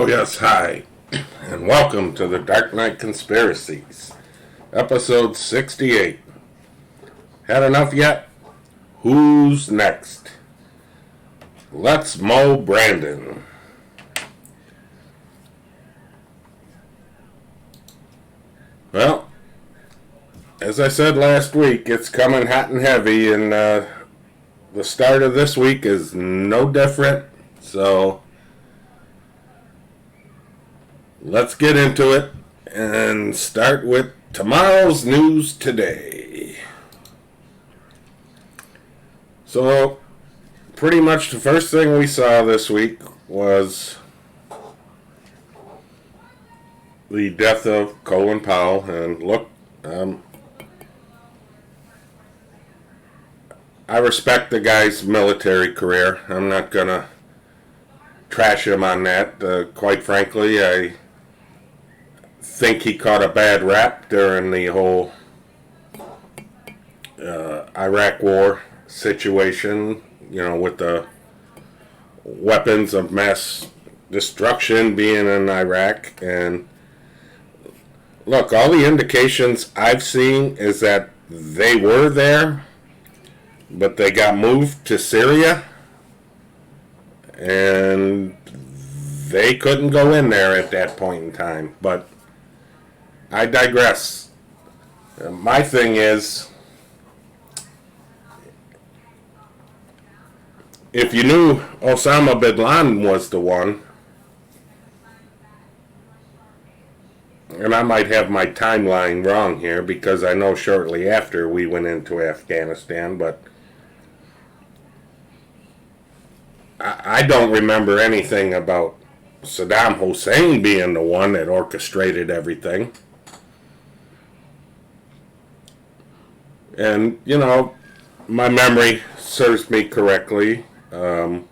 Oh, yes, hi, and welcome to the Dark Knight Conspiracies, episode 68. Had enough yet? Who's next? Let's mow Brandon. Well, as I said last week, it's coming hot and heavy, and the start of this week is no different, so let's get into it and start with tomorrow's news today. So, pretty much the first thing we saw this week was the death of Colin Powell. And look, I respect the guy's military career. I'm not going to trash him on that. Quite frankly, I think he caught a bad rap during the whole Iraq war situation, with the weapons of mass destruction being in Iraq. And look, all the indications I've seen is that they were there, but they got moved to Syria, and they couldn't go in there at that point in time. But I digress. My thing is, if you knew Osama bin Laden was the one, and I might have my timeline wrong here because I know shortly after we went into Afghanistan, but I don't remember anything about Saddam Hussein being the one that orchestrated everything. And, my memory serves me correctly. If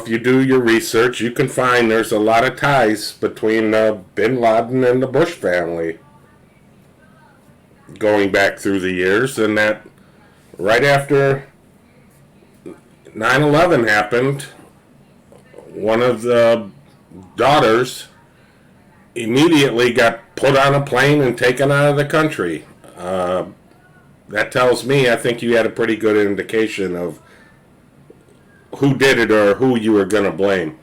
you do your research, you can find there's a lot of ties between bin Laden and the Bush family going back through the years, and that right after 9/11 happened, one of the daughters immediately got put on a plane and taken out of the country. That tells me, I think you had a pretty good indication of who did it or who you were going to blame.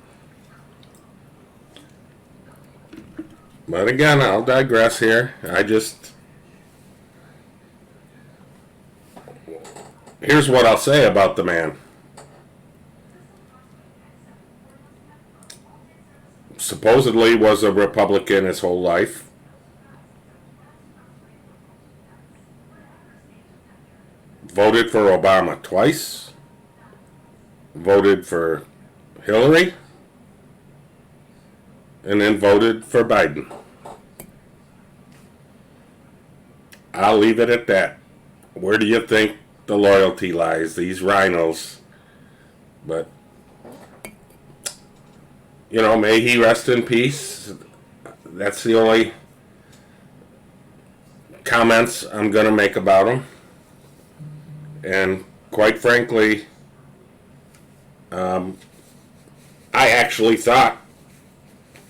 But again, I'll digress here. Here's what I'll say about the man. Supposedly was a Republican his whole life. Voted for Obama twice. Voted for Hillary. And then voted for Biden. I'll leave it at that. Where do you think the loyalty lies? These rhinos. But, may he rest in peace. That's the only comments I'm going to make about him. And quite frankly, I actually thought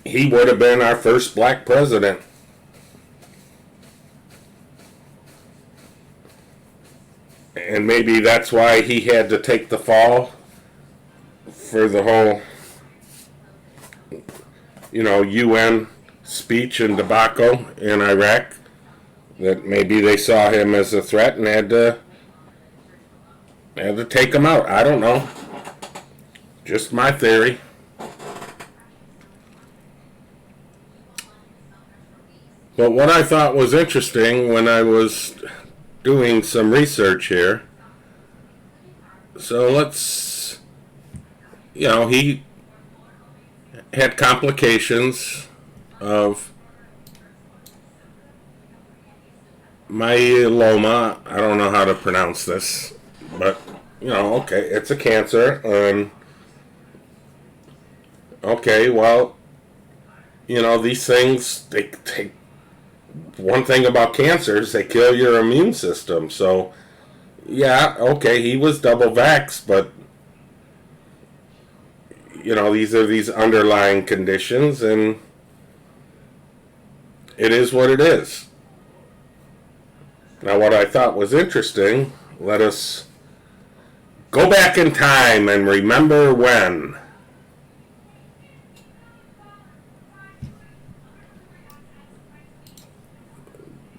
he would have been our first black president. And maybe that's why he had to take the fall for the whole, UN speech and debacle in Iraq. That maybe they saw him as a threat and had to take him out. I don't know. Just my theory. But what I thought was interesting when I was doing some research here, so he had complications of myeloma. I don't know how to pronounce this, but, okay, it's a cancer. Okay, well, these things, they one thing about cancers, they kill your immune system. So, yeah, okay, he was double vaxxed, but these are these underlying conditions, and it is what it is. Now, what I thought was interesting, let us go back in time and remember when.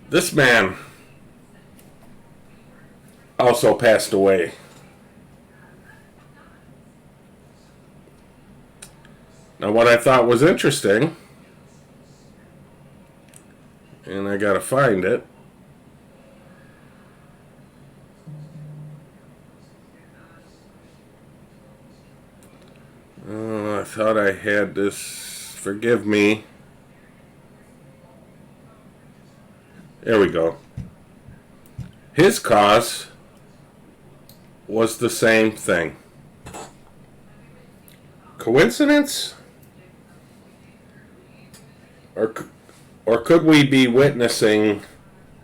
This man also passed away. Now, what I thought was interesting, and I gotta find it. Oh, I thought I had this. Forgive me. There we go. His cause was the same thing. Coincidence? Or could we be witnessing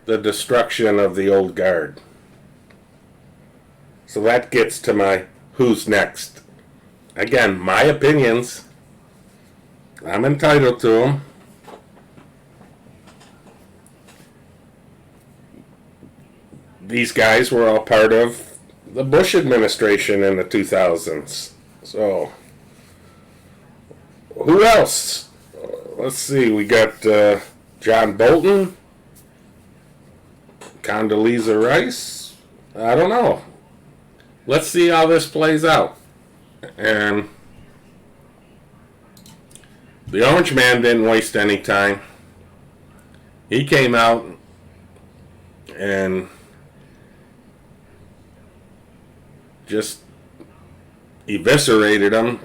the destruction of the old guard? So that gets to my who's next. Again, my opinions. I'm entitled to them. These guys were all part of the Bush administration in the 2000s. So, who else? Let's see, we got John Bolton, Condoleezza Rice. I don't know. Let's see how this plays out. And the Orange Man didn't waste any time. He came out and just eviscerated him.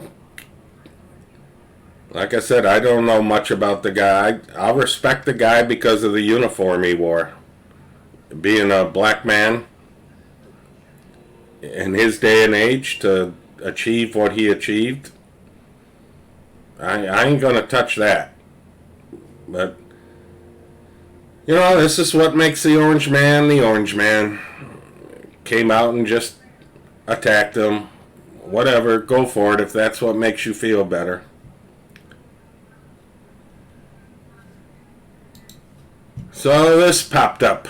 Like I said, I don't know much about the guy. I'll respect the guy because of the uniform he wore. Being a black man in his day and age to achieve what he achieved, I ain't gonna touch that. But this is what makes the Orange Man the Orange Man. Came out and just attacked him. Whatever, go for it if that's what makes you feel better. So this popped up.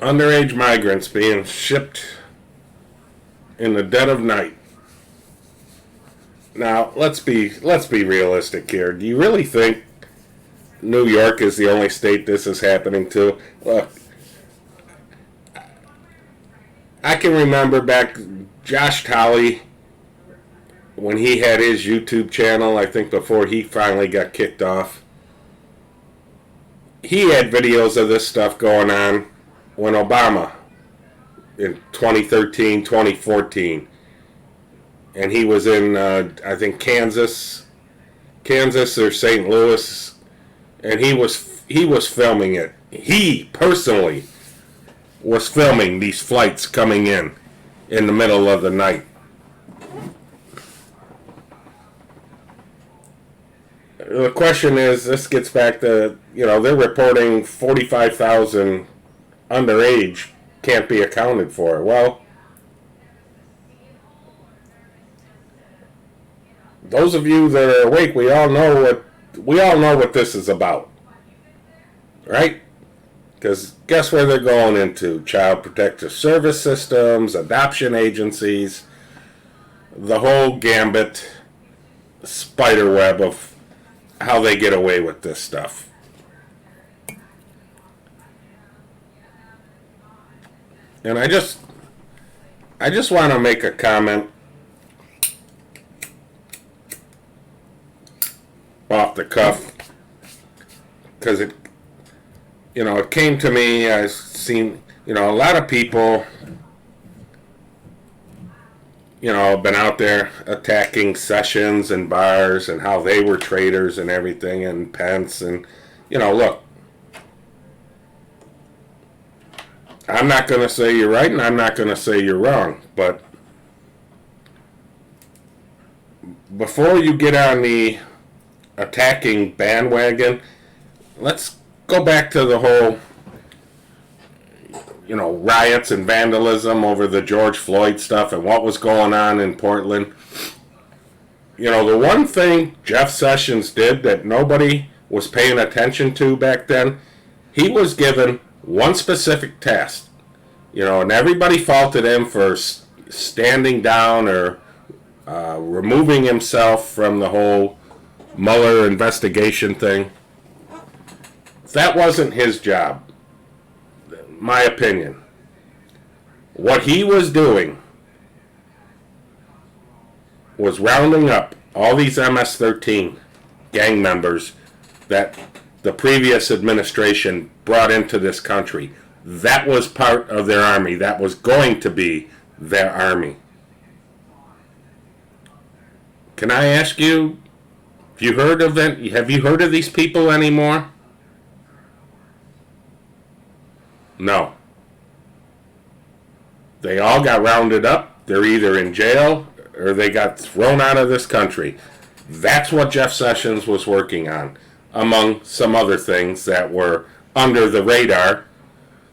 Underage migrants being shipped in the dead of night. Now, let's be realistic here. Do you really think New York is the only state this is happening to? Look, I can remember back Josh Tolley when he had his YouTube channel, I think before he finally got kicked off. He had videos of this stuff going on when Obama in 2013, 2014. And he was in, I think, Kansas or St. Louis, and he was filming it. He personally was filming these flights coming in the middle of the night. The question is, this gets back to, they're reporting 45,000 underage can't be accounted for. Well, those of you that are awake, we all know what this is about, right? Because guess where they're going into? Child Protective Service systems, adoption agencies, the whole gambit, spider web of how they get away with this stuff. And I just want to make a comment off the cuff, because it came to me. I've seen, a lot of people, have been out there attacking Sessions and Bars and how they were traitors and everything, and Pence, and, look, I'm not going to say you're right and I'm not going to say you're wrong, but before you get on the attacking bandwagon, let's go back to the whole, riots and vandalism over the George Floyd stuff and what was going on in Portland. The one thing Jeff Sessions did that nobody was paying attention to back then, he was given one specific task, and everybody faulted him for standing down or removing himself from the whole Mueller investigation thing. That wasn't his job, my opinion. What he was doing was rounding up all these MS-13 gang members that the previous administration brought into this country. That was part of their army. That was going to be their army. Can I ask you, have you heard of them? Have you heard of these people anymore? No. They all got rounded up. They're either in jail or they got thrown out of this country. That's what Jeff Sessions was working on, among some other things that were under the radar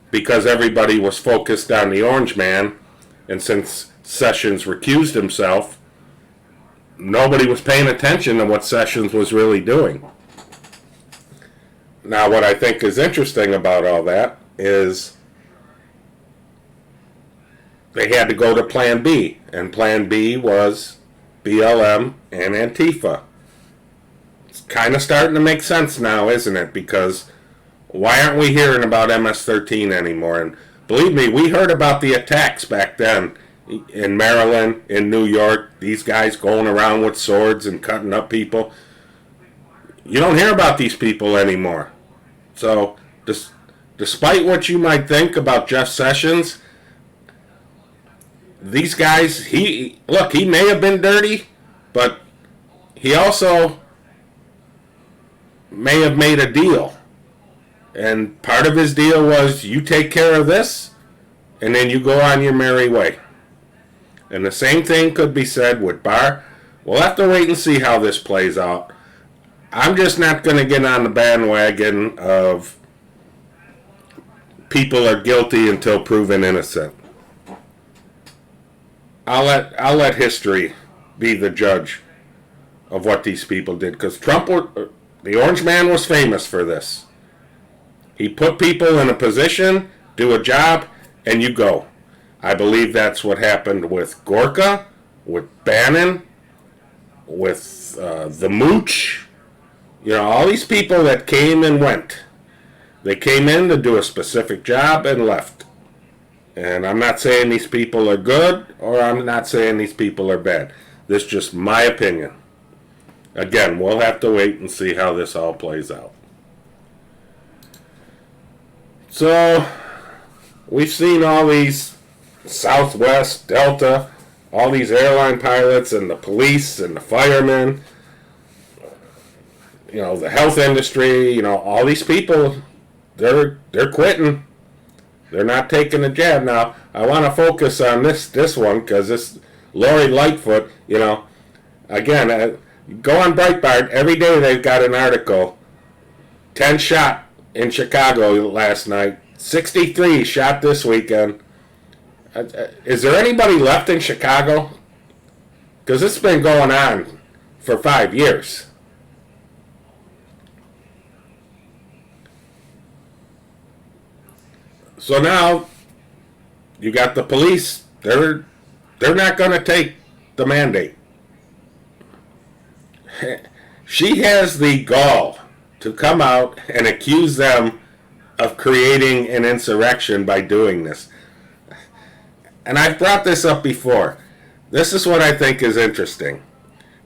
because everybody was focused on the Orange Man, and since Sessions recused himself, nobody was paying attention to what Sessions was really doing. Now, what I think is interesting about all that is they had to go to Plan B, and Plan B was BLM and Antifa. It's kind of starting to make sense now, isn't it? Because why aren't we hearing about MS-13 anymore? And believe me, we heard about the attacks back then in Maryland, in New York, these guys going around with swords and cutting up people. You don't hear about these people anymore. So, despite what you might think about Jeff Sessions, these guys, he may have been dirty, but he also may have made a deal. And part of his deal was, you take care of this, and then you go on your merry way. And the same thing could be said with Barr. We'll have to wait and see how this plays out. I'm just not going to get on the bandwagon of people are guilty until proven innocent. I'll let history be the judge of what these people did, because the Orange Man was famous for this. He put people in a position, do a job, and you go. I believe that's what happened with Gorka, with Bannon, with the Mooch. All these people that came and went. They came in to do a specific job and left. And I'm not saying these people are good, or I'm not saying these people are bad. This is just my opinion. Again, we'll have to wait and see how this all plays out. So, we've seen all these Southwest, Delta, all these airline pilots and the police and the firemen, the health industry, all these people, they're quitting. They're not taking a jab. Now, I want to focus on this one, because this Lori Lightfoot, again, go on Breitbart. Every day they've got an article. 10 shot in Chicago last night. 63 shot this weekend. Is there anybody left in Chicago? Because it's been going on for 5 years. So now you got the police. They're not going to take the mandate. She has the gall to come out and accuse them of creating an insurrection by doing this. And I've brought this up before. This is what I think is interesting.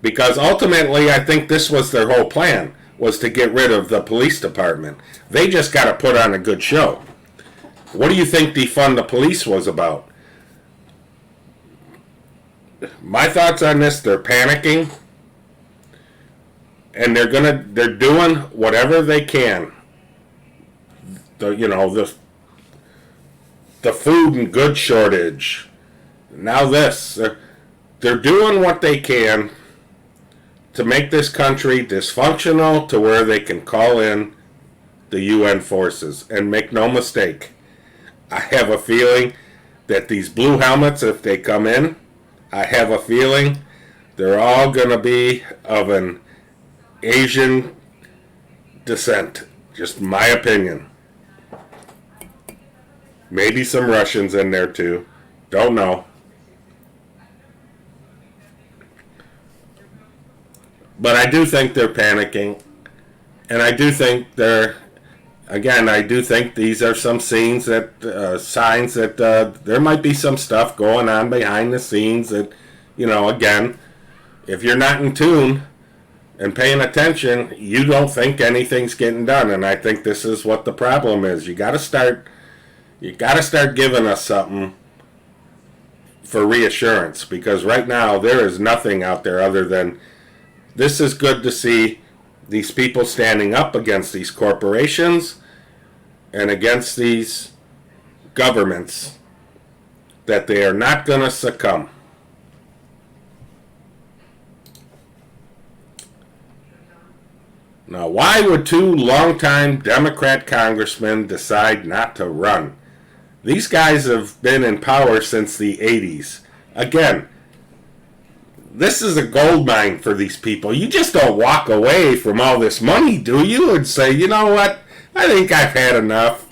Because ultimately, I think this was their whole plan, was to get rid of the police department. They just got to put on a good show. What do you think defund the police was about? My thoughts on this, they're panicking. And they're doing whatever they can. The food and goods shortage. Now this. They're doing what they can to make this country dysfunctional to where they can call in the UN forces. And make no mistake, I have a feeling that these blue helmets, if they come in, I have a feeling they're all going to be of an Asian descent. Just my opinion. Maybe some Russians in there too. Don't know. But I do think they're panicking. And I do think I do think these are some signs that there might be some stuff going on behind the scenes that, again, if you're not in tune and paying attention, you don't think anything's getting done. And I think this is what the problem is. You got to start giving us something for reassurance, because right now there is nothing out there other than this is good to see these people standing up against these corporations and against these governments, that they are not going to succumb. Now, why would two longtime Democrat congressmen decide not to run? These guys have been in power since the 80s. Again, this is a gold mine for these people. You just don't walk away from all this money, do you? And say, you know what? I think I've had enough.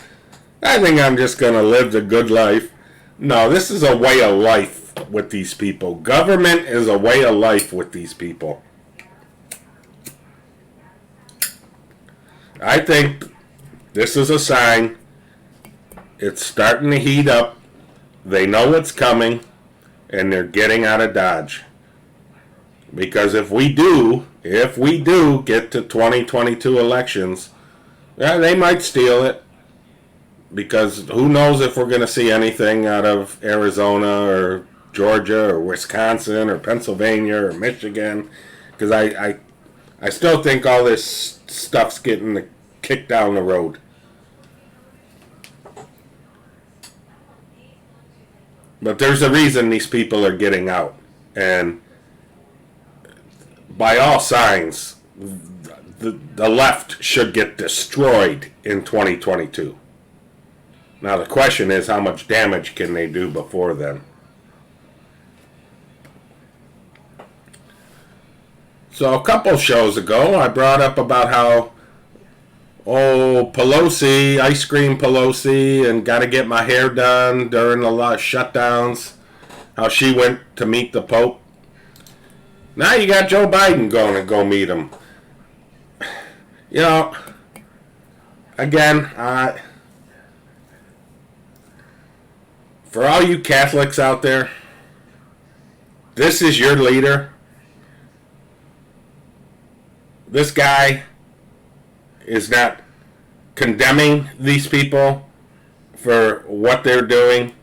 I think I'm just going to live the good life. No, this is a way of life with these people. Government is a way of life with these people. I think this is a sign. It's starting to heat up. They know it's coming, and they're getting out of Dodge. Because if we do get to 2022 elections, they might steal it. Because who knows if we're going to see anything out of Arizona or Georgia or Wisconsin or Pennsylvania or Michigan. Because I still think all this stuff's getting kicked down the road. But there's a reason these people are getting out. And by all signs, the left should get destroyed in 2022. Now the question is, how much damage can they do before then? So a couple shows ago, I brought up about how, Pelosi, ice cream Pelosi, and got to get my hair done during a lot of shutdowns, how she went to meet the Pope. Now you got Joe Biden going to go meet him. Again, for all you Catholics out there, this is your leader. This guy is not condemning these people for what they're doing.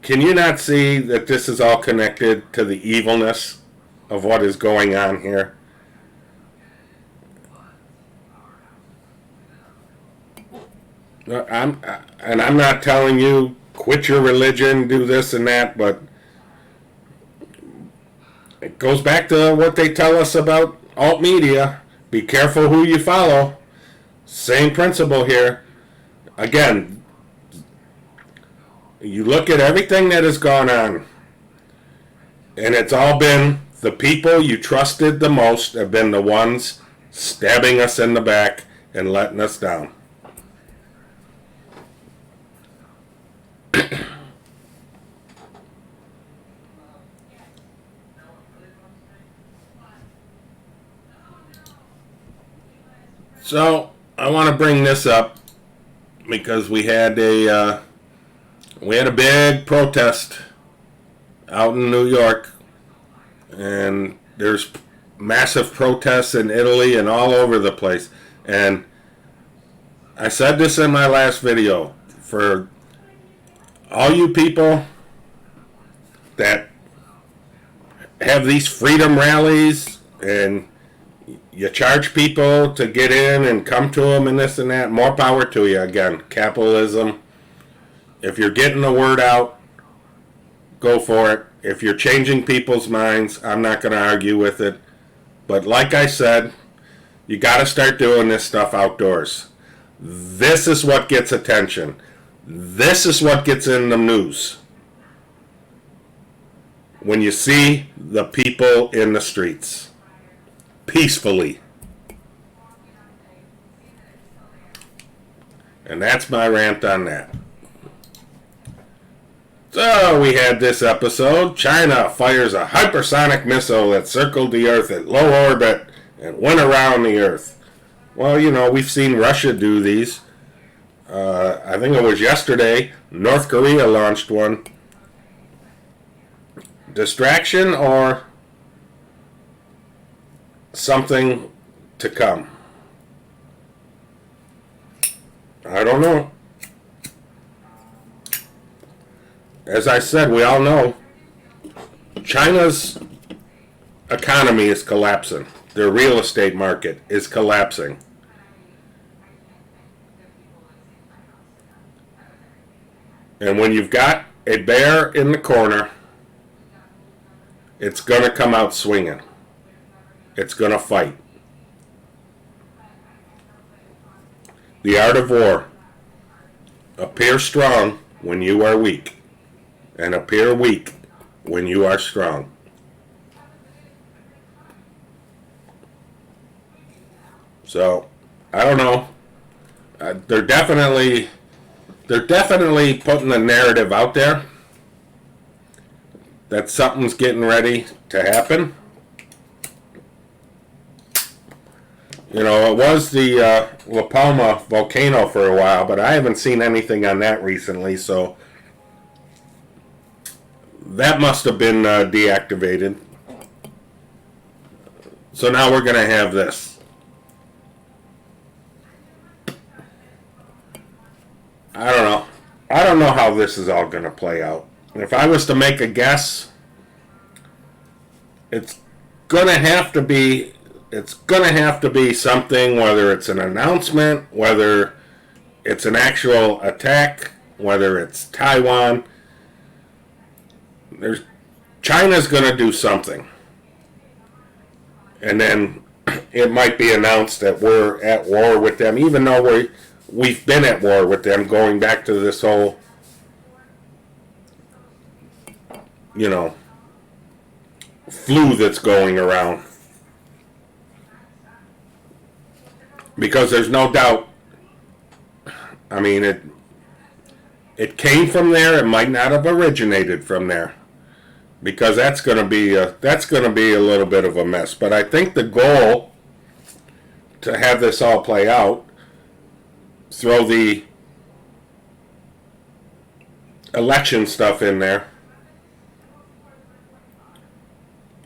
Can you not see that this is all connected to the evilness of what is going on here? I'm not telling you quit your religion, do this and that, but it goes back to what they tell us about alt media. Be careful who you follow. Same principle here. Again, you look at everything that has gone on, and it's all been the people you trusted the most have been the ones stabbing us in the back and letting us down. So I want to bring this up because we had a big protest out in New York, and there's massive protests in Italy and all over the place. And I said this in my last video, for all you people that have these freedom rallies and you charge people to get in and come to them and this and that, more power to you. Again, capitalism. If you're getting the word out, go for it. If you're changing people's minds, I'm not going to argue with it. But like I said, you got to start doing this stuff outdoors. This is what gets attention. This is what gets in the news. When you see the people in the streets peacefully. And that's my rant on that. So we had this episode. China fires a hypersonic missile that circled the Earth at low orbit and went around the Earth. Well, you know, we've seen Russia do these. I think it was yesterday, North Korea launched one. Distraction or something to come? I don't know. As I said, we all know China's economy is collapsing. Their real estate market is collapsing. And when you've got a bear in the corner, it's going to come out swinging. It's going to fight. The art of war. Appear strong when you are weak, and appear weak when you are strong. So, I don't know. They're definitely putting the narrative out there that something's getting ready to happen. You know, it was the La Palma volcano for a while, but I haven't seen anything on that recently, so that must have been deactivated. So now we're going to have this. I don't know. I don't know how this is all going to play out. If I was to make a guess, it's going to have to be something, whether it's an announcement, whether it's an actual attack, whether it's Taiwan. China's going to do something. And then it might be announced that we're at war with them, even though we've been at war with them, going back to this whole, you know, flu that's going around. Because there's no doubt, I mean, it came from there. It might not have originated from there, because that's going to be a little bit of a mess. But I think the goal to have this all play out, throw the election stuff in there,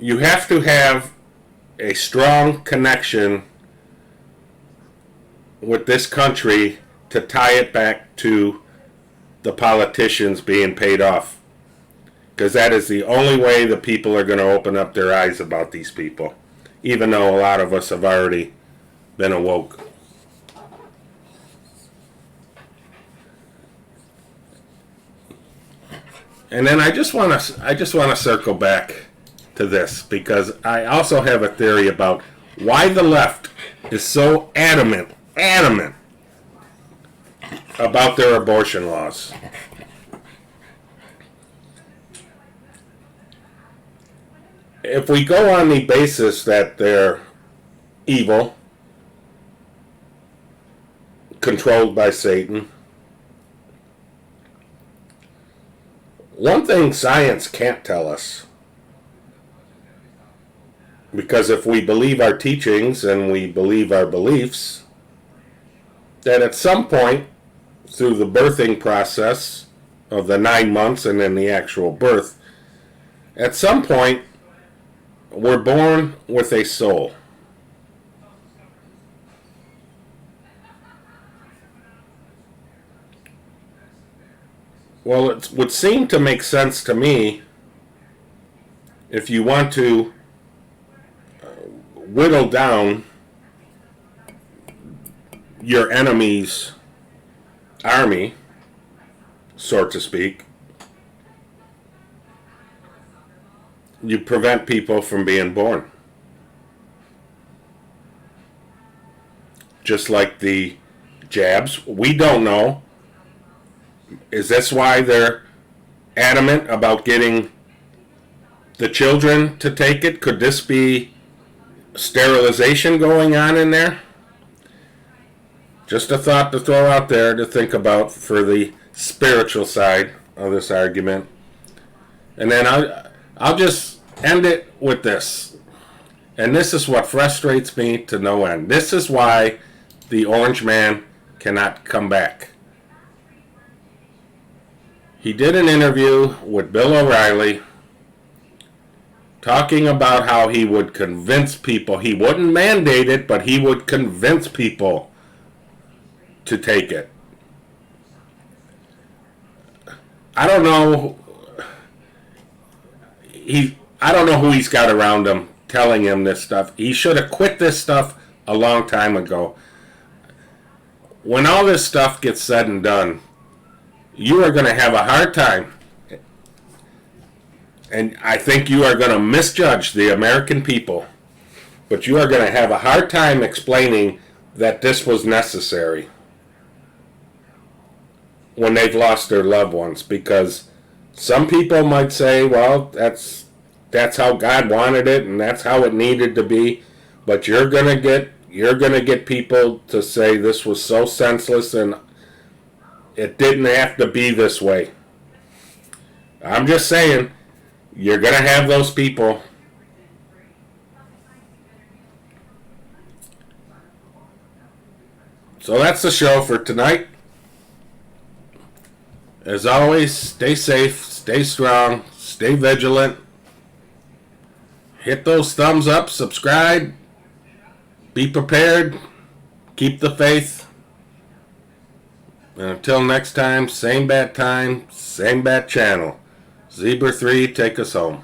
you have to have a strong connection with this country to tie it back to the politicians being paid off. Because that is the only way the people are going to open up their eyes about these people. Even though a lot of us have already been awoke. And then I just want to circle back to this, because I also have a theory about why the left is so adamant about their abortion laws. If we go on the basis that they're evil, controlled by Satan, one thing science can't tell us, because if we believe our teachings and we believe our beliefs, that at some point through the birthing process of the 9 months and then the actual birth, at some point we're born with a soul. Well, it would seem to make sense to me, if you want to whittle down your enemy's army, so to speak, you prevent people from being born. Just like the jabs. We don't know. Is this why they're adamant about getting the children to take it? Could this be sterilization going on in there? Just a thought to throw out there to think about for the spiritual side of this argument. And then I'll just end it with this. And this is what frustrates me to no end. This is why the Orange Man cannot come back. He did an interview with Bill O'Reilly talking about how he would convince people. He wouldn't mandate it, but he would convince people to take it. I don't know. I don't know who he's got around him telling him this stuff. He should have quit this stuff a long time ago. When all this stuff gets said and done, you are going to have a hard time. And I think you are going to misjudge the American people. But you are going to have a hard time explaining that this was necessary when they've lost their loved ones. Because some people might say, well, that's how God wanted it and that's how it needed to be. But you're going to get people to say this was so senseless and it didn't have to be this way. I'm just saying, you're going to have those people. So that's the show for tonight. As always, stay safe, stay strong, stay vigilant. Hit those thumbs up, subscribe. Be prepared. Keep the faith. And until next time, same bat time, same bat channel. Zebra 3, take us home.